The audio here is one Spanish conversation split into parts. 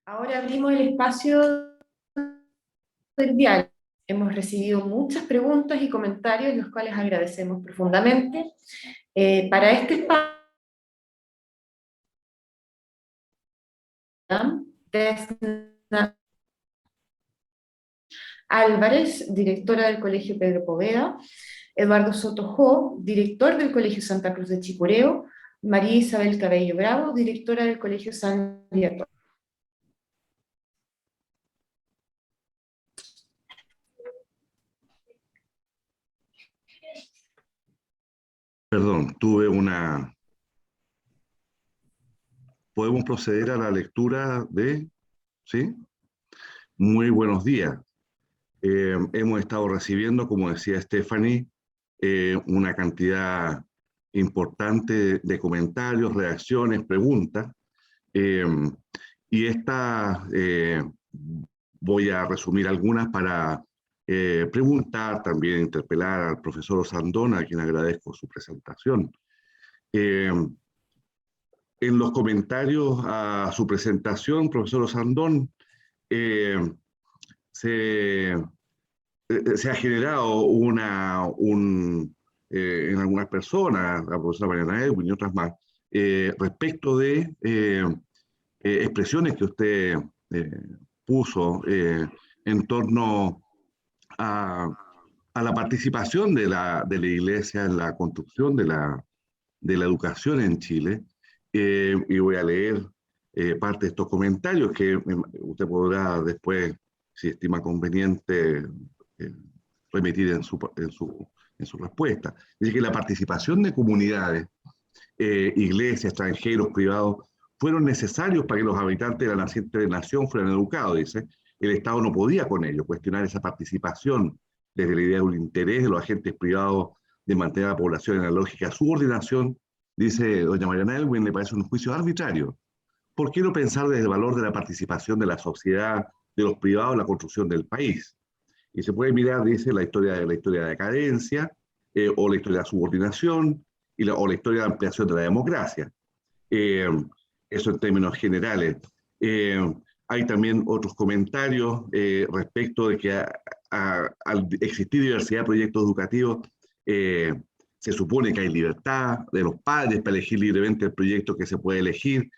Ahora abrimos el espacio del diálogo. Hemos recibido muchas preguntas y comentarios, los cuales agradecemos profundamente. Para este espacio, Desna Álvarez, directora del Colegio Pedro Poveda, Eduardo Sotojó, director del Colegio Santa Cruz de Chicureo, María Isabel Cabello Bravo, directora del Colegio San Viator. Perdón, Podemos proceder a la lectura de... ¿Sí? Muy buenos días. Hemos estado recibiendo, como decía Stephanie, una cantidad importante de comentarios, reacciones, preguntas. Eh, y voy a resumir algunas para preguntar, también interpelar al profesor Osandón, a quien agradezco su presentación. Eh, En los comentarios a su presentación, profesor Osandón, eh, se, se ha generado en algunas personas, la profesora Mariana Edwin y otras más, respecto de expresiones que usted eh, puso en torno a, a la participación de la Iglesia en la construcción de la educación en Chile. Y voy a leer parte de estos comentarios que usted podrá después, si estima conveniente, remitir en su respuesta. Dice que la participación de comunidades, iglesias, extranjeros, privados, fueron necesarios para que los habitantes de la naciente nación fueran educados, dice. El Estado no podía con ello cuestionar esa participación desde la idea de un interés de los agentes privados de mantener a la población en la lógica de subordinación. Dice doña Mariana Elwin, le parece un juicio arbitrario. ¿Por qué no pensar desde el valor de la participación de la sociedad, de los privados en la construcción del país? Y se puede mirar, dice, la historia de decadencia, o la historia de la subordinación, o la historia de la ampliación de la democracia. Eh, Eso en términos generales. Eh, Hay también otros comentarios respecto de que al existir diversidad de proyectos educativos, eh, se supone que hay libertad de los padres para elegir libremente el proyecto que se puede elegir,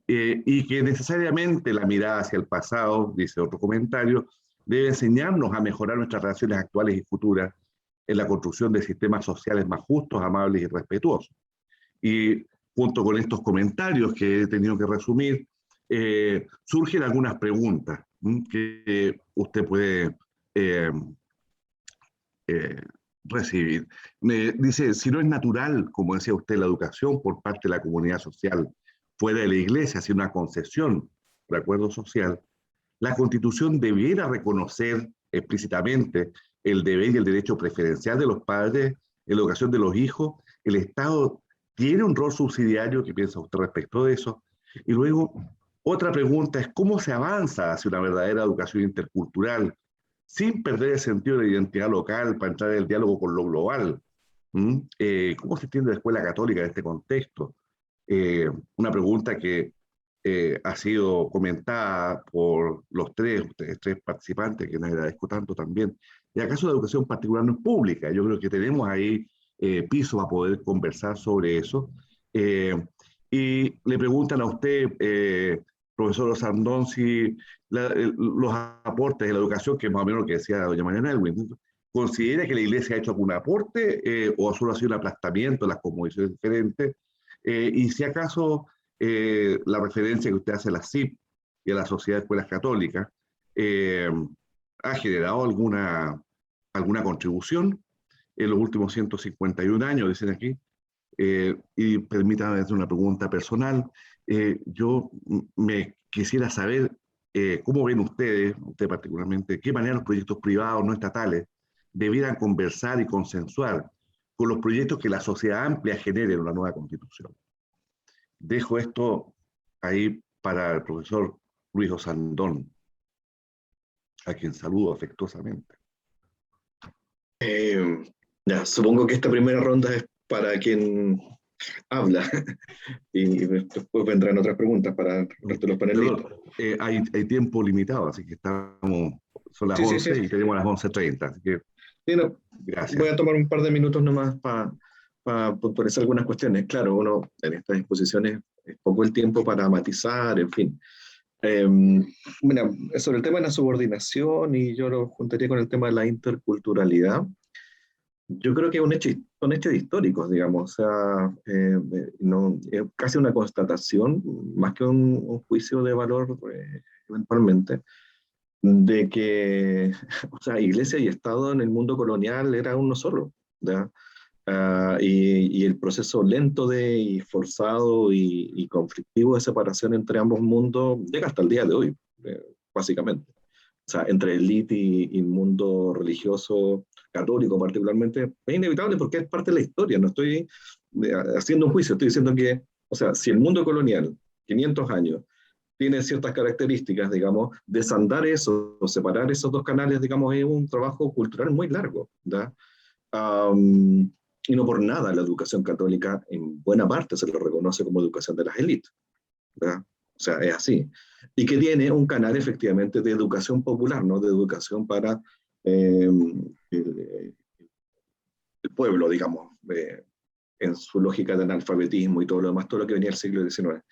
y que necesariamente la mirada hacia el pasado, dice otro comentario, debe enseñarnos a mejorar nuestras relaciones actuales y futuras en la construcción de sistemas sociales más justos, amables y respetuosos. Y junto con estos comentarios que he tenido que resumir, surgen algunas preguntas que usted puede eh, eh, recibir. Me dice, si no es natural, como decía usted, la educación por parte de la comunidad social fuera de la iglesia, sino una concesión de acuerdo social, la Constitución debiera reconocer explícitamente el deber y el derecho preferencial de los padres en la educación de los hijos. El Estado tiene un rol subsidiario. ¿Qué piensa usted respecto de eso? Y luego, otra pregunta es cómo se avanza hacia una verdadera educación intercultural sin perder el sentido de la identidad local para entrar en el diálogo con lo global. ¿Cómo se entiende la escuela católica en este contexto? Una pregunta que ha sido comentada por los ustedes tres participantes, que les agradezco tanto también. ¿Y acaso la educación particular no es pública? Yo creo que tenemos ahí piso para poder conversar sobre eso. Eh, y le preguntan a usted, profesor Osandón, si los aportes de la educación, que es más o menos lo que decía doña Mariana Elwin, ¿considera que la Iglesia ha hecho algún aporte o solo ha sido un aplastamiento de las cosmovisiones diferentes? Y si acaso la referencia que usted hace a la CIP y a la Sociedad de Escuelas Católicas eh, ha generado alguna contribución en los últimos 151 años, dicen aquí. Y permítanme hacer una pregunta personal. Yo me quisiera saber cómo ven ustedes, usted particularmente, qué manera los proyectos privados no estatales debieran conversar y consensuar con los proyectos que la sociedad amplia genere en una nueva constitución. Dejo esto ahí para el profesor Luis Osandón, a quien saludo afectuosamente. Eh, ya, supongo que esta primera ronda es para quien habla. Y después vendrán otras preguntas para el resto de los panelistas. Doctor, hay tiempo limitado, así que son las Sí, sí, sí. 11 y tenemos las 11:30, así que Sí, no, gracias. voy a tomar un par de minutos nomás para puntualizar algunas cuestiones. Claro, uno en estas exposiciones es poco el tiempo para matizar, en fin. Mira, sobre el tema de la subordinación, y yo lo juntaría con el tema de la interculturalidad, yo creo que son hechos históricos, digamos, o sea, no, es casi una constatación, más que un juicio de valor, eventualmente, de que, o sea, iglesia y Estado en el mundo colonial era uno solo, ¿ya? Y el proceso lento y forzado y conflictivo de separación entre ambos mundos llega hasta el día de hoy, básicamente. O sea, entre élite y mundo religioso católico particularmente, es inevitable porque es parte de la historia. No estoy haciendo un juicio, estoy diciendo que, o sea, si el mundo colonial, 500 años, tiene ciertas características, digamos, desandar eso, o separar esos dos canales, digamos, es un trabajo cultural muy largo, ¿verdad? Um, y no por nada la educación católica en buena parte se lo reconoce como educación de las élites, ¿verdad? O sea, es así. Y que tiene un canal efectivamente de educación popular, ¿no? De educación para el, el, pueblo, digamos, en su lógica de analfabetismo y todo lo demás, todo lo que venía del siglo XIX.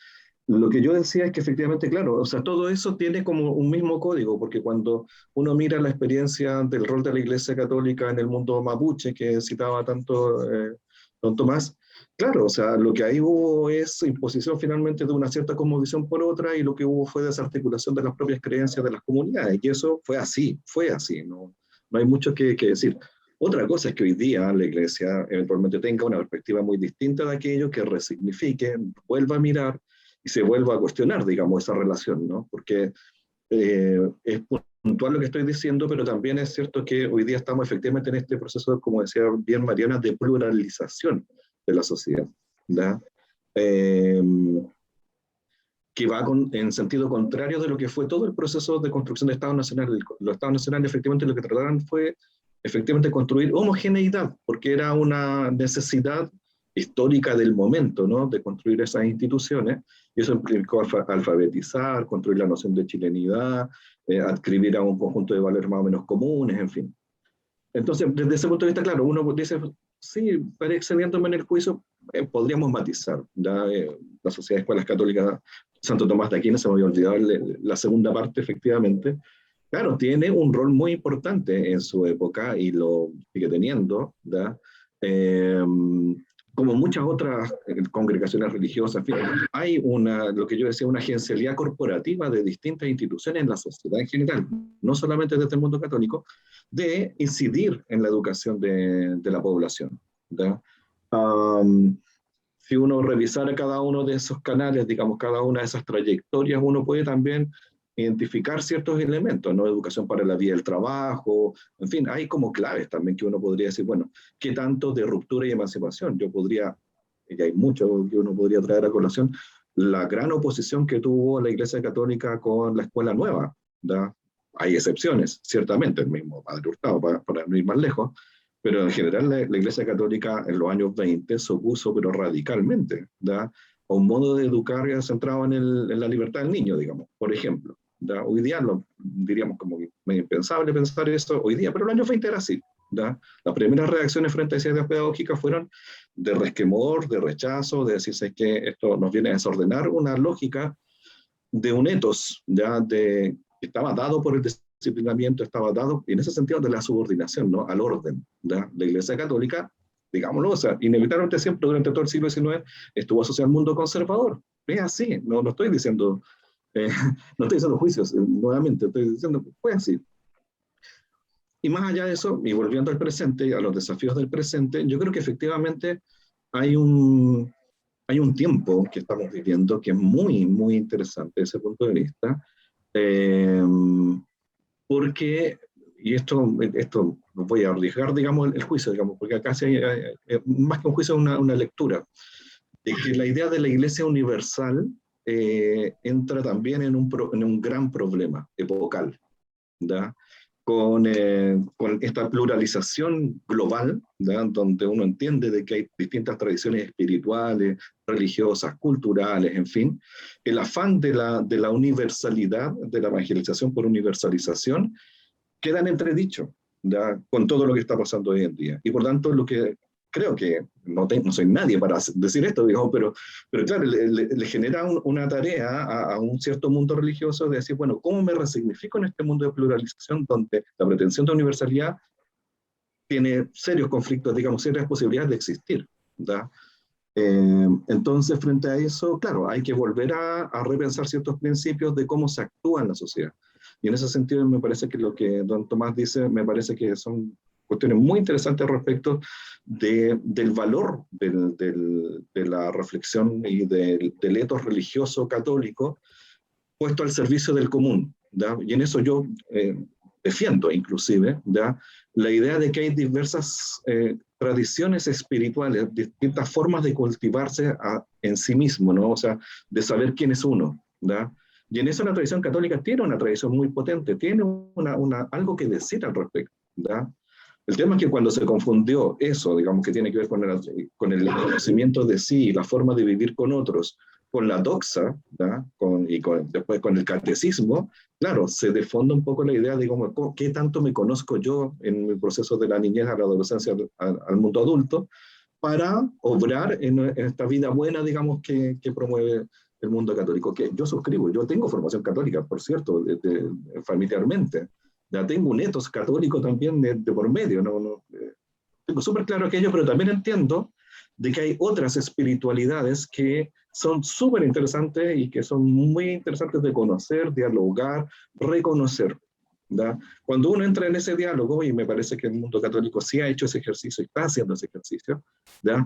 Lo que yo decía es que efectivamente, claro, o sea, todo eso tiene como un mismo código, porque cuando uno mira la experiencia del rol de la Iglesia Católica en el mundo mapuche, que citaba tanto don Tomás, claro, o sea, lo que ahí hubo es imposición finalmente de una cierta cosmovisión por otra, y lo que hubo fue desarticulación de las propias creencias de las comunidades, y eso fue así, no hay mucho que decir. Otra cosa es que hoy día la Iglesia eventualmente tenga una perspectiva muy distinta de aquello, que resignifique, vuelva a mirar y se vuelva a cuestionar, digamos, esa relación, ¿no? Porque es puntual lo que estoy diciendo, pero también es cierto que hoy día estamos efectivamente en este proceso, como decía bien Mariana, de pluralización de la sociedad, ¿verdad? Eh, que va en sentido contrario de lo que fue todo el proceso de construcción de Estado Nacional. Los Estados Nacionales efectivamente lo que trataron fue efectivamente construir homogeneidad, porque era una necesidad histórica del momento, ¿no? De construir esas instituciones, y eso implicó alfabetizar, construir la noción de chilenidad, adscribir a un conjunto de valores más o menos comunes, en fin. Entonces, desde ese punto de vista, claro, uno dice, sí, para excediéndome en el juicio, podríamos matizar. Ya, la Sociedad de Escuelas Católicas Santo Tomás de Aquino, se me había olvidado la segunda parte, efectivamente, claro, tiene un rol muy importante en su época y lo sigue teniendo, ¿ya? Eh, como muchas otras congregaciones religiosas, en fin, hay lo que yo decía, una agencialidad corporativa de distintas instituciones en la sociedad en general, no solamente desde el mundo católico, de incidir en la educación de la población, ¿ya? Si uno revisara cada uno de esos canales, digamos, cada una de esas trayectorias, uno puede también identificar ciertos elementos, ¿no? Educación para la vida del trabajo, en fin, hay como claves también que uno podría decir, bueno, ¿qué tanto de ruptura y emancipación? Yo podría, y hay mucho que uno podría traer a colación, la gran oposición que tuvo la Iglesia Católica con la escuela nueva, ¿da? Hay excepciones, ciertamente, el mismo Padre Hurtado, para no ir más lejos, pero en general la Iglesia Católica en los años 20 se opuso, pero radicalmente, ¿da? A un modo de educar centrado en la libertad del niño, digamos, por ejemplo. ¿Da? Hoy día diríamos como que es impensable pensar eso hoy día, pero en los años 20 era así. ¿Da? Las primeras reacciones frente a esas ideas pedagógicas fueron de resquemor, de rechazo, de decirse que esto nos viene a desordenar una lógica de un etos, ya que estaba dado por el disciplinamiento, estaba dado en ese sentido de la subordinación, ¿no? Al orden. ¿Ya? La Iglesia Católica, digámoslo, o sea, inevitablemente siempre durante todo el siglo XIX estuvo asociada al mundo conservador. Es así, no estoy diciendo, no estoy diciendo juicios, nuevamente, estoy diciendo, fue así. Y más allá de eso, y volviendo al presente, a los desafíos del presente, yo creo que efectivamente hay un tiempo que estamos viviendo que es muy, muy interesante desde ese punto de vista, eh, porque, y esto voy a arriesgar, digamos, el juicio, digamos, porque acá más que un juicio es una lectura, de que la idea de la Iglesia universal entra también en un gran problema epocal, ¿da? con esta pluralización global, ¿ya? Donde uno entiende de que hay distintas tradiciones espirituales, religiosas, culturales, en fin, el afán de la universalidad, de la evangelización por universalización, quedan entredicho, ¿ya? Con todo lo que está pasando hoy en día. Y por tanto, lo que creo que no soy nadie para decir esto, digamos, pero claro, le genera una tarea a un cierto mundo religioso de decir, bueno, ¿cómo me resignifico en este mundo de pluralización donde la pretensión de universalidad tiene serios conflictos, digamos, serias posibilidades de existir? ¿Ya? Entonces, frente a eso, claro, hay que volver a repensar ciertos principios de cómo se actúa en la sociedad. Y en ese sentido, me parece que lo que don Tomás dice, me parece que son cuestiones muy interesantes respecto del valor de la reflexión y del etos religioso católico puesto al servicio del común, ¿ya? Y en eso yo defiendo inclusive, ¿ya? La idea de que hay diversas tradiciones espirituales, distintas formas de cultivarse en sí mismo, ¿no? O sea, de saber quién es uno, ¿ya? Y en eso la tradición católica tiene una tradición muy potente, tiene algo que decir al respecto, ¿ya? El tema es que cuando se confundió eso, digamos que tiene que ver con el conocimiento de sí y la forma de vivir con otros, con la doxa, ¿ya? Después con el catecismo, claro, se defonda un poco la idea de qué tanto me conozco yo en mi proceso de la niñez a la adolescencia al mundo adulto, para obrar en esta vida buena, digamos, que promueve el mundo católico, que yo suscribo. Yo tengo formación católica, por cierto, familiarmente. Ya tengo un etos católico también de por medio, tengo súper claro aquello, pero también entiendo de que hay otras espiritualidades que son súper interesantes y que son muy interesantes de conocer, dialogar, reconocer, ¿ya? Cuando uno entra en ese diálogo, y me parece que el mundo católico sí ha hecho ese ejercicio y está haciendo ese ejercicio, ¿ya?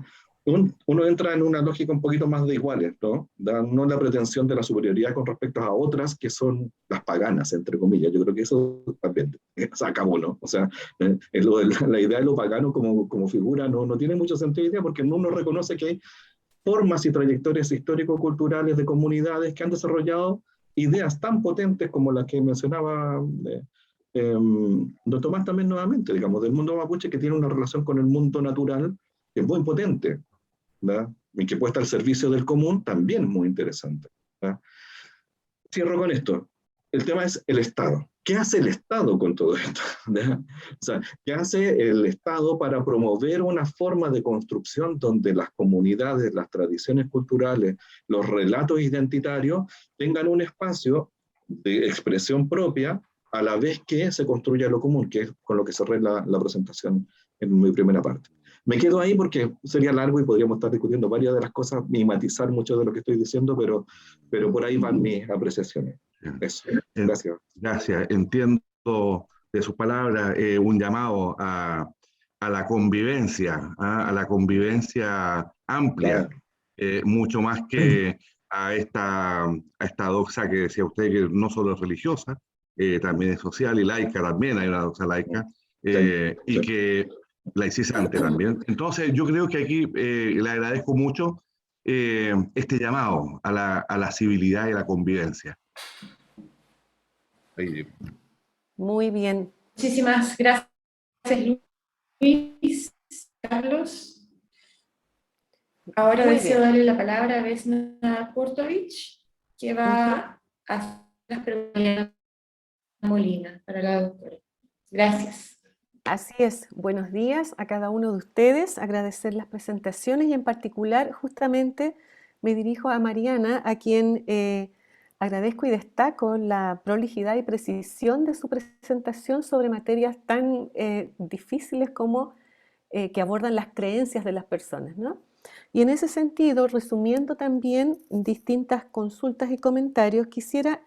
Uno entra en una lógica un poquito más de iguales, ¿no? No la pretensión de la superioridad con respecto a otras que son las paganas, entre comillas. Yo creo que eso también se acabó, ¿no? O sea, la idea de lo pagano como figura no tiene mucho sentido idea porque uno reconoce que hay formas y trayectorias histórico-culturales de comunidades que han desarrollado ideas tan potentes como las que mencionaba don Tomás también nuevamente, digamos, del mundo mapuche que tiene una relación con el mundo natural que es muy potente, ¿verdad? Y que puede estar al servicio del común, también muy interesante, ¿verdad? Cierro con esto. El tema es el Estado. ¿Qué hace el Estado con todo esto? ¿Verdad? O sea, ¿qué hace el Estado para promover una forma de construcción donde las comunidades, las tradiciones culturales, los relatos identitarios tengan un espacio de expresión propia a la vez que se construya lo común, que es con lo que cerré la presentación en mi primera parte? Me quedo ahí porque sería largo y podríamos estar discutiendo varias de las cosas y matizar mucho de lo que estoy diciendo, pero por ahí van mis apreciaciones. Eso. Gracias. Gracias. Entiendo de sus palabras un llamado a la convivencia, a la convivencia amplia, Claro. mucho más que a esta doxa que decía usted, que no solo es religiosa, también es social y laica, también hay una doxa laica, y que laicizante también. Entonces, yo creo que aquí le agradezco mucho este llamado a la civilidad y la convivencia. Ahí. Muy bien. Muchísimas gracias, Luis, Carlos. Ahora Muy deseo bien. darle la palabra a Vesna Kurtovich, que va a hacer las preguntas de Molina para la doctora. Gracias. Así es. Buenos días a cada uno de ustedes. Agradecer las presentaciones y en particular justamente me dirijo a Mariana, a quien agradezco y destaco la prolijidad y precisión de su presentación sobre materias tan difíciles como que abordan las creencias de las personas, ¿no? Y en ese sentido, resumiendo también distintas consultas y comentarios, quisiera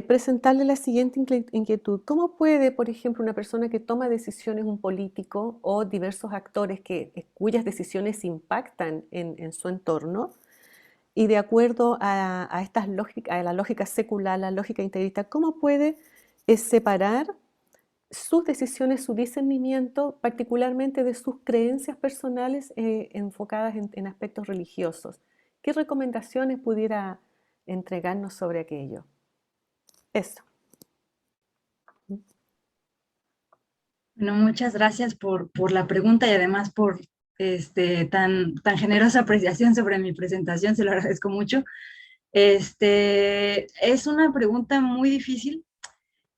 presentarle la siguiente inquietud. ¿Cómo puede, por ejemplo, una persona que toma decisiones, un político o diversos actores cuyas decisiones impactan en su entorno, y de acuerdo a la lógica secular, la lógica integrista, cómo puede separar sus decisiones, su discernimiento, particularmente de sus creencias personales enfocadas en aspectos religiosos? ¿Qué recomendaciones pudiera entregarnos sobre aquello? Eso. Bueno, muchas gracias por la pregunta y además por tan generosa apreciación sobre mi presentación, se lo agradezco mucho. Es una pregunta muy difícil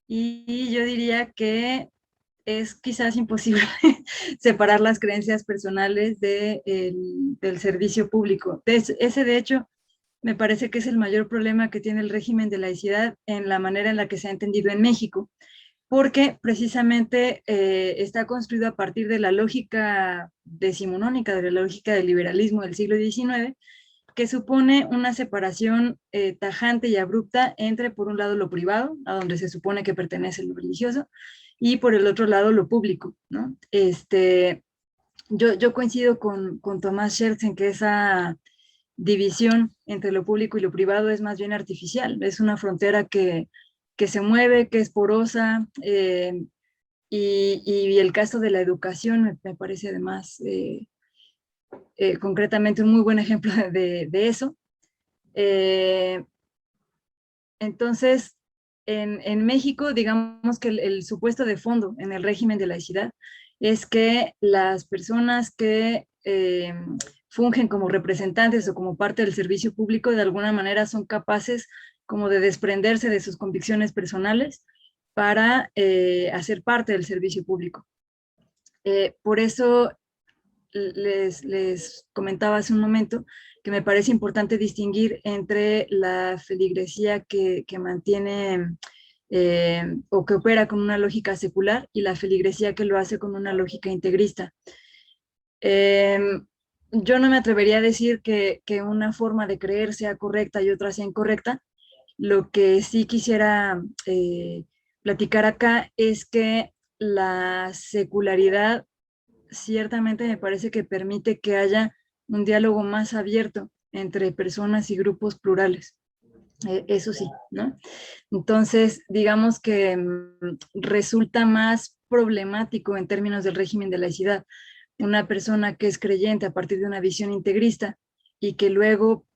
y yo diría que es quizás imposible separar las creencias personales del servicio público. Ese, de hecho, me parece que es el mayor problema que tiene el régimen de laicidad en la manera en la que se ha entendido en México, porque precisamente está construido a partir de la lógica decimonónica, de la lógica del liberalismo del siglo XIX, que supone una separación tajante y abrupta entre, por un lado, lo privado, a donde se supone que pertenece lo religioso, y por el otro lado, lo público, ¿no? Yo coincido con Tomás Schertz en que esa división entre lo público y lo privado es más bien artificial, es una frontera que se mueve, que es porosa, y el caso de la educación me parece además concretamente un muy buen ejemplo de eso. Entonces, en México, digamos que el supuesto de fondo en el régimen de laicidad es que las personas que fungen como representantes o como parte del servicio público de alguna manera son capaces como de desprenderse de sus convicciones personales para hacer parte del servicio público. Por eso les comentaba hace un momento que me parece importante distinguir entre la feligresía que mantiene o que opera con una lógica secular y la feligresía que lo hace con una lógica integrista. Yo no me atrevería a decir que una forma de creer sea correcta y otra sea incorrecta. Lo que sí quisiera platicar acá es que la secularidad ciertamente me parece que permite que haya un diálogo más abierto entre personas y grupos plurales. Eso sí, ¿no? Entonces, digamos que resulta más problemático en términos del régimen de laicidad una persona que es creyente a partir de una visión integrista y que luego,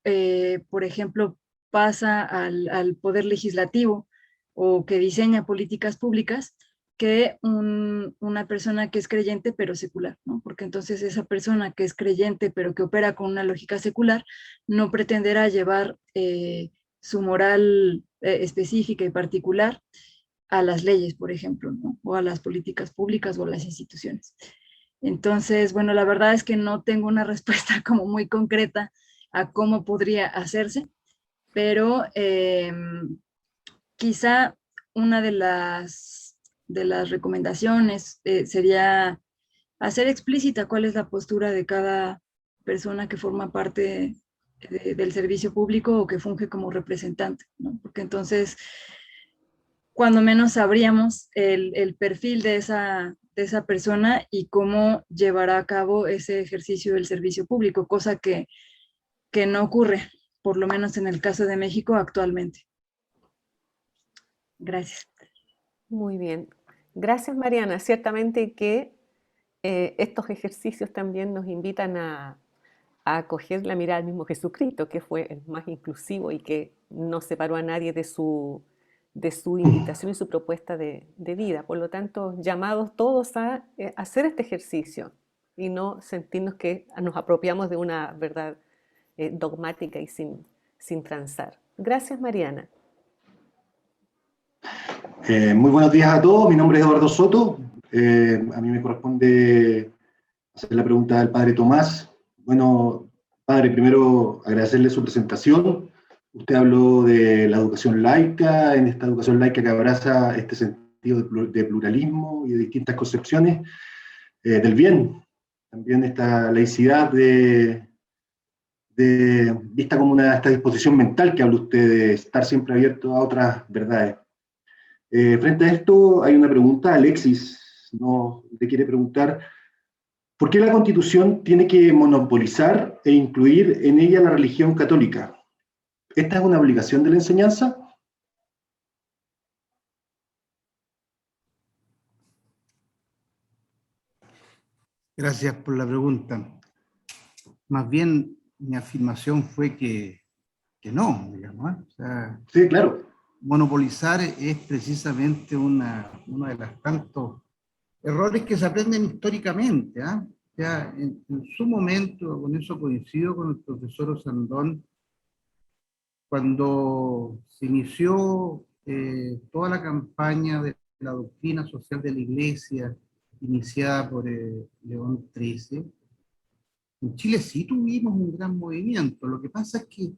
por ejemplo, pasa al poder legislativo o que diseña políticas públicas, que una persona que es creyente pero secular, ¿no? Porque entonces esa persona que es creyente pero que opera con una lógica secular no pretenderá llevar su moral específica y particular a las leyes, por ejemplo, ¿no? O a las políticas públicas o a las instituciones. Entonces, bueno, la verdad es que no tengo una respuesta como muy concreta a cómo podría hacerse, pero quizá una de las recomendaciones sería hacer explícita cuál es la postura de cada persona que forma parte del servicio público o que funge como representante, ¿no? Porque entonces, cuando menos sabríamos el perfil de esa persona y cómo llevará a cabo ese ejercicio del servicio público, cosa que no ocurre, por lo menos en el caso de México actualmente. Gracias. Muy bien. Gracias, Mariana. Ciertamente que estos ejercicios también nos invitan a acoger la mirada del mismo Jesucristo, que fue el más inclusivo y que no separó a nadie de su invitación y su propuesta de vida. Por lo tanto, llamados todos a hacer este ejercicio y no sentirnos que nos apropiamos de una verdad dogmática y sin transar. Gracias, Mariana. Muy buenos días a todos, mi nombre es Eduardo Soto. A mí me corresponde hacer la pregunta al padre Tomás. Bueno, padre, primero agradecerle su presentación. Usted habló de la educación laica, en esta educación laica que abraza este sentido de pluralismo y de distintas concepciones del bien. También esta laicidad vista como esta disposición mental que habla usted de estar siempre abierto a otras verdades. Frente a esto hay una pregunta, Alexis te quiere preguntar, ¿por qué la Constitución tiene que monopolizar e incluir en ella la religión católica? ¿Esta es una obligación de la enseñanza? Gracias por la pregunta. Más bien, mi afirmación fue que no, digamos, ¿eh? O sea, sí, claro. Monopolizar es precisamente una de las tantos errores que se aprenden históricamente, ¿ah? Ya en su momento, con eso coincido con el profesor Osandón, cuando se inició toda la campaña de la doctrina social de la Iglesia, iniciada por León XIII, en Chile sí tuvimos un gran movimiento. Lo que pasa es que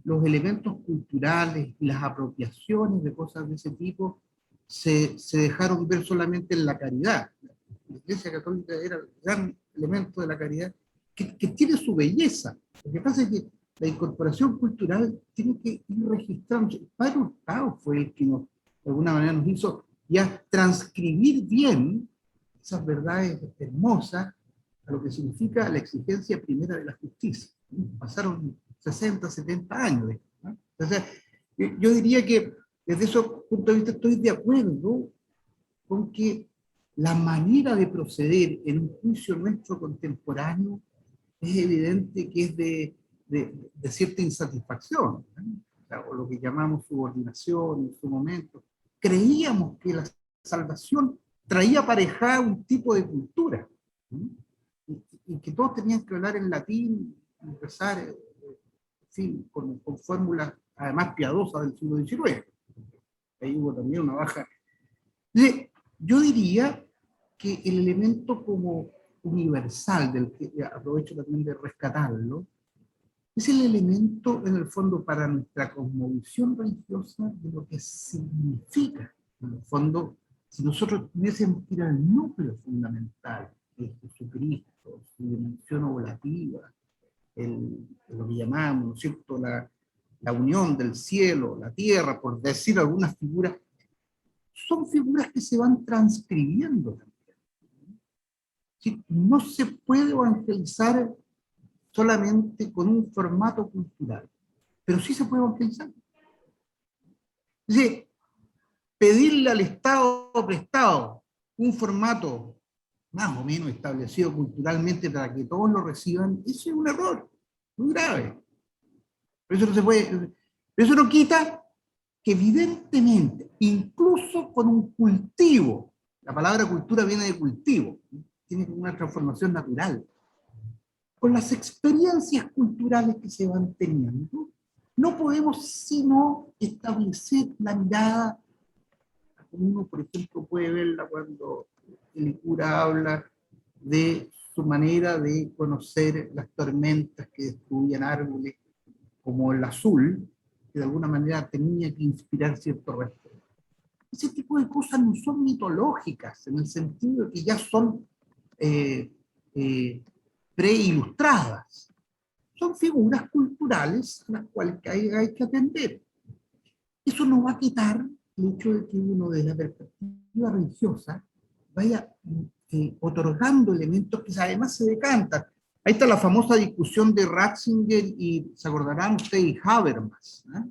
los elementos culturales y las apropiaciones de cosas de ese tipo se dejaron ver solamente en la caridad. La Iglesia Católica era el gran elemento de la caridad, que tiene su belleza. Lo que pasa es que la incorporación cultural tiene que ir registrando. El Padre Hurtado fue el que nos, de alguna manera nos hizo ya transcribir bien esas verdades hermosas a lo que significa la exigencia primera de la justicia. Pasaron 60, 70 años. ¿No? Entonces, yo diría que desde ese punto de vista estoy de acuerdo con que la manera de proceder en un juicio nuestro contemporáneo es evidente que es de cierta insatisfacción, ¿no? O sea, o lo que llamamos subordinación en su momento. Creíamos que la salvación traía aparejada un tipo de cultura, ¿no? Y que todos tenían que hablar en latín, empezar, en fin, con fórmulas además piadosas del siglo XIX. Ahí hubo también una baja. Yo diría que el elemento como universal, del que aprovecho también de rescatarlo, es el elemento, en el fondo, para nuestra cosmovisión religiosa de lo que significa, en el fondo, si nosotros tuviésemos que ir al núcleo fundamental, que es Jesucristo, su dimensión oblativa, lo que llamamos, ¿no es cierto?, la unión del cielo, la tierra, por decir algunas figuras, son figuras que se van transcribiendo también. ¿Sí? No se puede evangelizar solamente con un formato cultural, pero sí se puede evangelizar. Es decir, pedirle al Estado prestado un formato más o menos establecido culturalmente para que todos lo reciban, eso es un error muy grave. Pero eso no se puede, pero eso no quita que evidentemente, incluso con un cultivo, la palabra cultura viene de cultivo, tiene una transformación natural, con las experiencias culturales que se van teniendo, no podemos sino establecer la mirada, como uno, por ejemplo, puede verla cuando el cura habla de su manera de conocer las tormentas que destruían árboles, como el azul, que de alguna manera tenía que inspirar cierto respeto. Ese tipo de cosas no son mitológicas, en el sentido de que ya son preilustradas. Son figuras culturales a las cuales hay que atender. Eso no va a quitar el hecho de que uno, desde la perspectiva religiosa, vaya otorgando elementos que además se decantan. Ahí está la famosa discusión de Ratzinger y, se acordarán ustedes, y Habermas, ¿eh?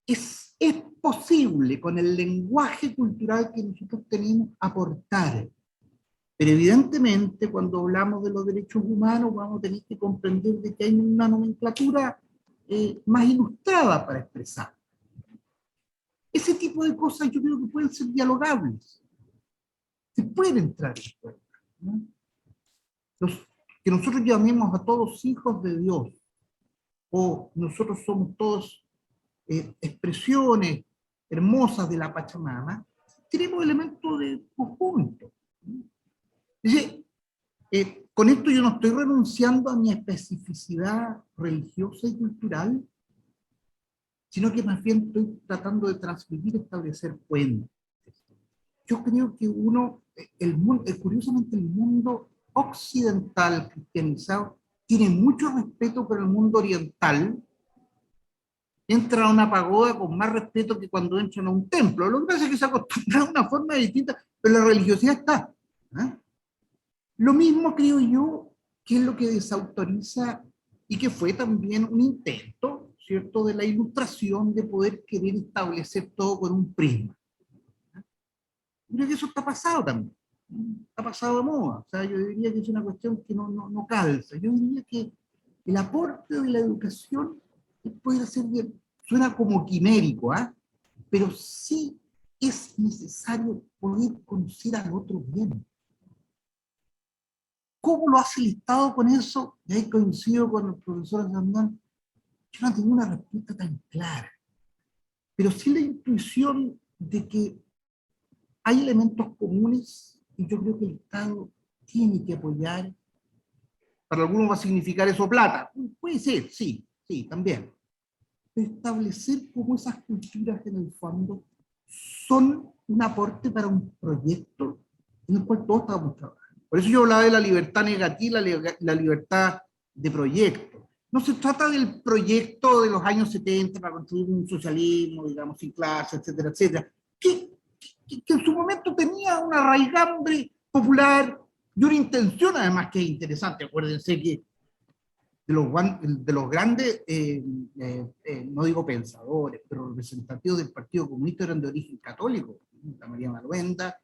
Es posible, con el lenguaje cultural que nosotros tenemos, aportar. Pero evidentemente, cuando hablamos de los derechos humanos, vamos a tener que comprender de que hay una nomenclatura más ilustrada para expresar. Ese tipo de cosas yo creo que pueden ser dialogables. Se puede entrar en juego, ¿no? Que nosotros llamemos a todos hijos de Dios, o nosotros somos todos expresiones hermosas de la Pachamama, tenemos elementos de conjunto. Dice, con esto yo no estoy renunciando a mi especificidad religiosa y cultural, sino que más bien estoy tratando de transmitir, establecer puentes. Yo creo que curiosamente el mundo occidental cristianizado tiene mucho respeto por el mundo oriental, entra a una pagoda con más respeto que cuando entran a un templo. Lo que pasa es que se acostumbra a una forma distinta, pero la religiosidad está. ¿Eh? Lo mismo creo yo que es lo que desautoriza y que fue también un intento, ¿cierto?, de la ilustración, de poder querer establecer todo con un prisma. Yo creo que eso está pasado también. Está pasado de moda. O sea, yo diría que es una cuestión que no calza. Yo diría que el aporte de la educación puede ser bien, suena como quimérico, ¿eh? Pero sí es necesario poder conocer al otro bien. ¿Cómo lo hace el Estado con eso? Y ahí coincido con el profesor Sandón. Yo no tengo una respuesta tan clara, pero sí la intuición de que hay elementos comunes y yo creo que el Estado tiene que apoyar. Para algunos va a significar eso plata. Puede ser, sí, también. Pero establecer cómo esas culturas en el fondo son un aporte para un proyecto en el cual todos estamos trabajando. Por eso yo hablaba de la libertad negativa, la libertad de proyecto. No se trata del proyecto de los años 70 para construir un socialismo, digamos, sin clase, etcétera, etcétera, que en su momento tenía una raigambre popular y una intención además que es interesante. Acuérdense que de los grandes, no digo pensadores, pero representativos del Partido Comunista eran de origen católico. La María Maluenda,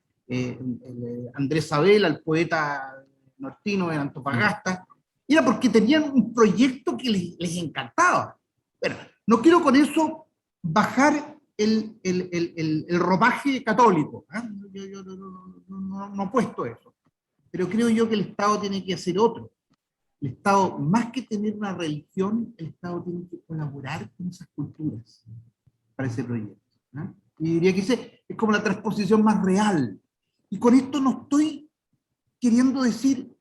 Andrés Sabela, el poeta nortino de Antofagasta, era porque tenían un proyecto que les encantaba. Pero no quiero con eso bajar el ropaje católico, ¿eh? Yo no apuesto eso, pero creo yo que el Estado tiene que hacer otro. El Estado, más que tener una religión, el Estado tiene que colaborar con esas culturas para ese proyecto, ¿eh? Y diría que ese es como la transposición más real. Y con esto no estoy queriendo decir,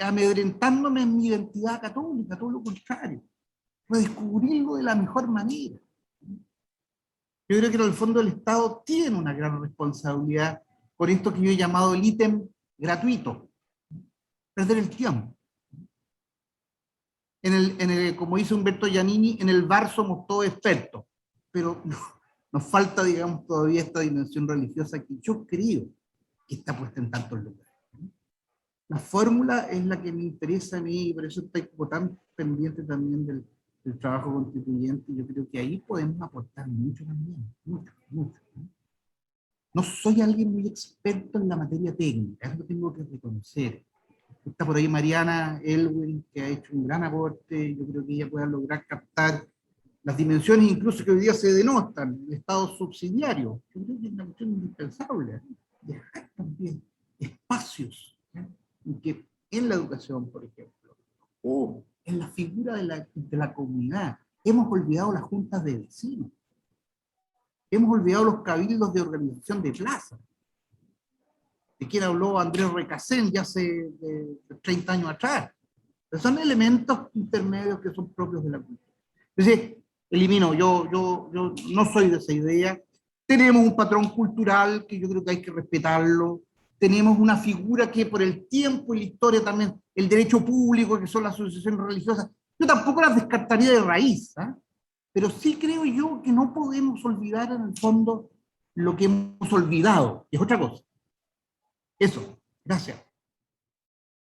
amedrentándome en mi identidad católica, todo lo contrario, redescubrirlo de la mejor manera. Yo creo que en el fondo el Estado tiene una gran responsabilidad con esto que yo he llamado el ítem gratuito, perder el tiempo. Como dice Humberto Giannini, en el VAR somos todos expertos, pero nos falta, digamos, todavía esta dimensión religiosa que yo creo que está puesta en tantos lugares. La fórmula es la que me interesa a mí, y por eso estoy como tan pendiente también del trabajo constituyente, y yo creo que ahí podemos aportar mucho también, mucho. No soy alguien muy experto en la materia técnica, eso lo tengo que reconocer. Está por ahí Mariana Elwin, que ha hecho un gran aporte, yo creo que ella pueda lograr captar las dimensiones incluso que hoy día se denotan, el Estado subsidiario. Yo creo que es una cuestión indispensable, ¿eh? Dejar también espacios, ¿eh? En que en la educación, por ejemplo, o en la figura de la comunidad, hemos olvidado las juntas de vecinos, hemos olvidado los cabildos de organización de plazas, de quien habló Andrés Recasén ya hace 30 años atrás. Pero son elementos intermedios que son propios de la cultura. Es decir, elimino, yo no soy de esa idea. Tenemos un patrón cultural que yo creo que hay que respetarlo. Tenemos una figura que por el tiempo y la historia también, el derecho público, que son las asociaciones religiosas, yo tampoco las descartaría de raíz, ¿eh? Pero sí creo yo que no podemos olvidar en el fondo lo que hemos olvidado, es otra cosa. Eso, gracias.